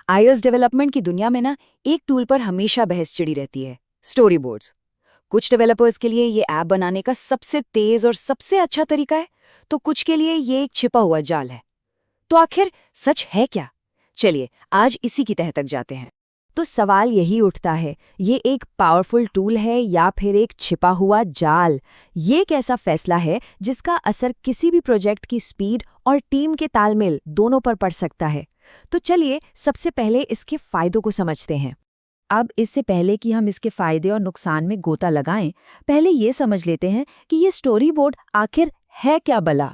iOS development की दुनिया में ना एक टूल पर हमेशा बहस चिड़ी रहती है, स्टोरी बोर्ड्स। कुछ डेवलपर्स के लिए ये ऐप बनाने का सबसे तेज और सबसे अच्छा तरीका है, तो कुछ के लिए ये एक छिपा हुआ जाल है। तो आखिर सच है क्या? चलिए आज इसी की तह तक जाते हैं। तो सवाल यही उठता है, ये एक पावरफुल टूल है या फिर एक छिपा हुआ जाल? ये एक ऐसा फैसला है जिसका असर किसी भी प्रोजेक्ट की स्पीड और टीम के तालमेल दोनों पर पड़ सकता है। तो चलिए सबसे पहले इसके फायदों को समझते हैं। अब इससे पहले कि हम इसके फायदे और नुकसान में गोता लगाएं, पहले ये समझ लेते हैं कि ये स्टोरी बोर्ड आखिर है क्या भला।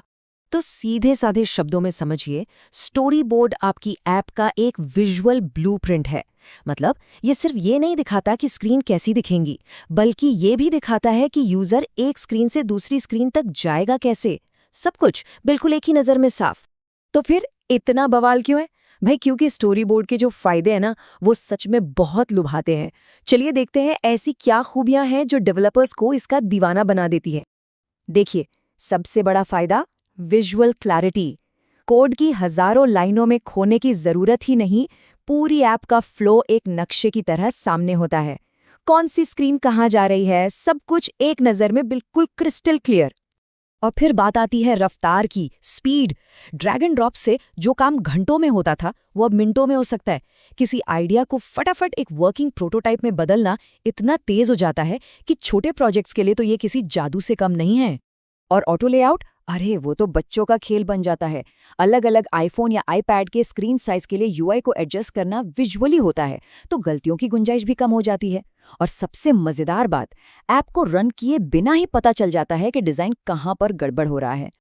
तो सीधे साधे शब्दों में समझिए, स्टोरी बोर्ड आपकी ऐप का एक विजुअल ब्लूप्रिंट है। मतलब ये सिर्फ ये नहीं दिखाता कि स्क्रीन कैसी दिखेंगी, बल्कि ये भी दिखाता है कि यूजर एक स्क्रीन से दूसरी स्क्रीन तक जाएगा कैसे। सब कुछ बिल्कुल एक ही नज़र में साफ। तो फिर इतना बवाल क्यों है भाई? क्योंकि स्टोरी बोर्ड के जो फायदे हैं ना, वो सच में बहुत लुभाते हैं। चलिए देखते हैं ऐसी क्या खूबियां हैं जो डेवलपर्स को इसका दीवाना बना देती है। देखिए, सबसे बड़ा फायदा विजुअल क्लैरिटी। कोड की हजारों लाइनों में खोने की जरूरत ही नहीं, पूरी ऐप का फ्लो एक नक्शे की तरह सामने होता है। कौन सी स्क्रीन कहाँ जा रही है, सब कुछ एक नज़र में बिल्कुल क्रिस्टल क्लियर। और फिर बात आती है रफ्तार की, स्पीड। ड्रैग एंड ड्रॉप से जो काम घंटों में होता था, वो अब मिनटों में हो सकता है। किसी आइडिया को फटाफट एक वर्किंग प्रोटोटाइप में बदलना इतना तेज हो जाता है कि छोटे प्रोजेक्ट्स के लिए तो ये किसी जादू से कम नहीं है। और ऑटो लेआउट, अरे वो तो बच्चों का खेल बन जाता है। अलग अलग आईफोन या आईपैड के स्क्रीन साइज के लिए यूआई को एडजस्ट करना विजुअली होता है, तो गलतियों की गुंजाइश भी कम हो जाती है। और सबसे मजेदार बात, ऐप को रन किए बिना ही पता चल जाता है कि डिजाइन कहाँ पर गड़बड़ हो रहा है।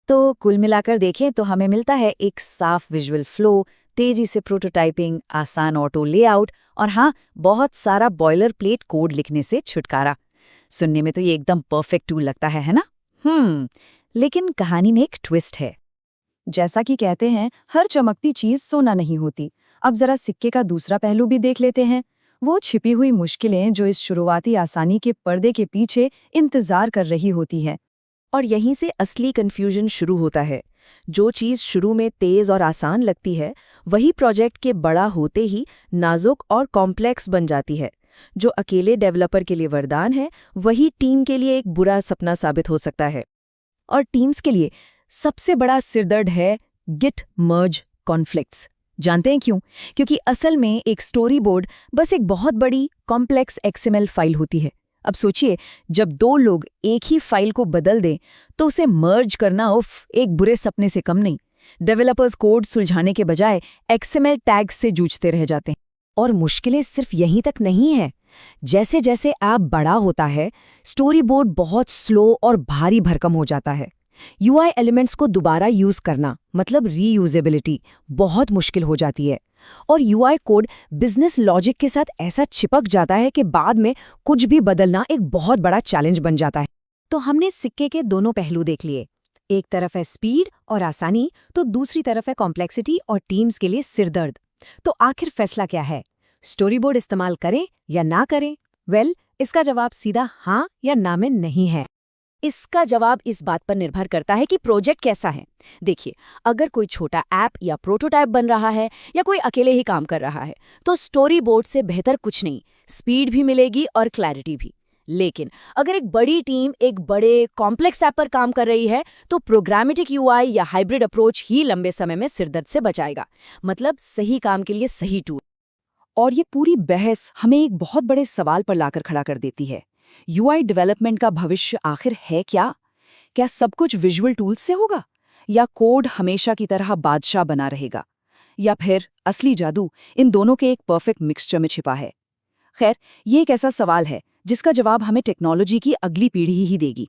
तो कुल मिलाकर देखें तो हमें मिलता है एक साफ विजुअल फ्लो, तेजी से प्रोटोटाइपिंग, आसान ऑटो लेआउट और हाँ, बहुत सारा बॉयलर प्लेट कोड लिखने से छुटकारा। सुनने में तो ये एकदम परफेक्ट टूल लगता है ना? लेकिन कहानी में एक ट्विस्ट है। जैसा कि कहते हैं, हर चमकती चीज सोना नहीं होती। अब जरा सिक्के का दूसरा पहलू भी देख लेते हैं, वो छिपी हुई मुश्किलें जो इस शुरुआती आसानी के पर्दे के पीछे इंतजार कर रही होती है। और यहीं से असली कंफ्यूजन शुरू होता है। जो चीज शुरू में तेज और आसान लगती है, वही प्रोजेक्ट के बड़ा होते ही नाजुक और कॉम्प्लेक्स बन जाती है। जो अकेले डेवलपर के लिए वरदान है, वही टीम के लिए एक बुरा सपना साबित हो सकता है। और टीम्स के लिए सबसे बड़ा सिरदर्द है गिट मर्ज कॉन्फ्लिक्ट्स। जानते हैं क्यों? क्योंकि असल में एक स्टोरी बोर्ड बस एक बहुत बड़ी कॉम्प्लेक्स एक्सएमएल फाइल होती है। अब सोचिए, जब दो लोग एक ही फाइल को बदल दें तो उसे मर्ज करना एक बुरे सपने से कम नहीं। डेवलपर्स कोड सुलझाने के बजाय एक्सएमएल टैग्स से जूझते रह जाते हैं। और मुश्किलें सिर्फ यहीं तक नहीं है। जैसे जैसे ऐप बड़ा होता है, स्टोरी बोर्ड बहुत स्लो और भारी भरकम हो जाता है। यूआई एलिमेंट्स को दोबारा यूज करना, मतलब रीयूजेबिलिटी, बहुत मुश्किल हो जाती है। और यूआई कोड बिजनेस लॉजिक के साथ ऐसा चिपक जाता है कि बाद में कुछ भी बदलना एक बहुत बड़ा चैलेंज बन जाता है। तो हमने सिक्के के दोनों पहलू देख लिए। एक तरफ है स्पीड और आसानी, तो दूसरी तरफ है कॉम्प्लेक्सिटी और टीम्स के लिए सिरदर्द। तो आखिर फैसला क्या है? स्टोरी बोर्ड इस्तेमाल करें या ना करें? इसका जवाब सीधा हाँ या ना में नहीं है। इसका जवाब इस बात पर निर्भर करता है कि प्रोजेक्ट कैसा है। देखिए, अगर कोई छोटा ऐप या प्रोटोटाइप बन रहा है या कोई अकेले ही काम कर रहा है, तो स्टोरी बोर्ड से बेहतर कुछ नहीं। स्पीड भी मिलेगी और क्लैरिटी भी। लेकिन अगर एक बड़ी टीम एक बड़े कॉम्प्लेक्स ऐप पर काम कर रही है, तो प्रोग्रामेटिक यूआई या हाइब्रिड अप्रोच ही लंबे समय में सिरदर्द से बचाएगा। मतलब सही काम के लिए सही टूल। और ये पूरी बहस हमें एक बहुत बड़े सवाल पर लाकर खड़ा कर देती है। यूआई डेवलपमेंट का भविष्य आखिर है क्या? क्या सब कुछ विजुअल टूल्स से होगा, या कोड हमेशा की तरह बादशाह बना रहेगा, या फिर असली जादू इन दोनों के एक परफेक्ट मिक्सचर में छिपा है? खैर, ये एक ऐसा सवाल है जिसका जवाब हमें टेक्नोलॉजी की अगली पीढ़ी ही देगी।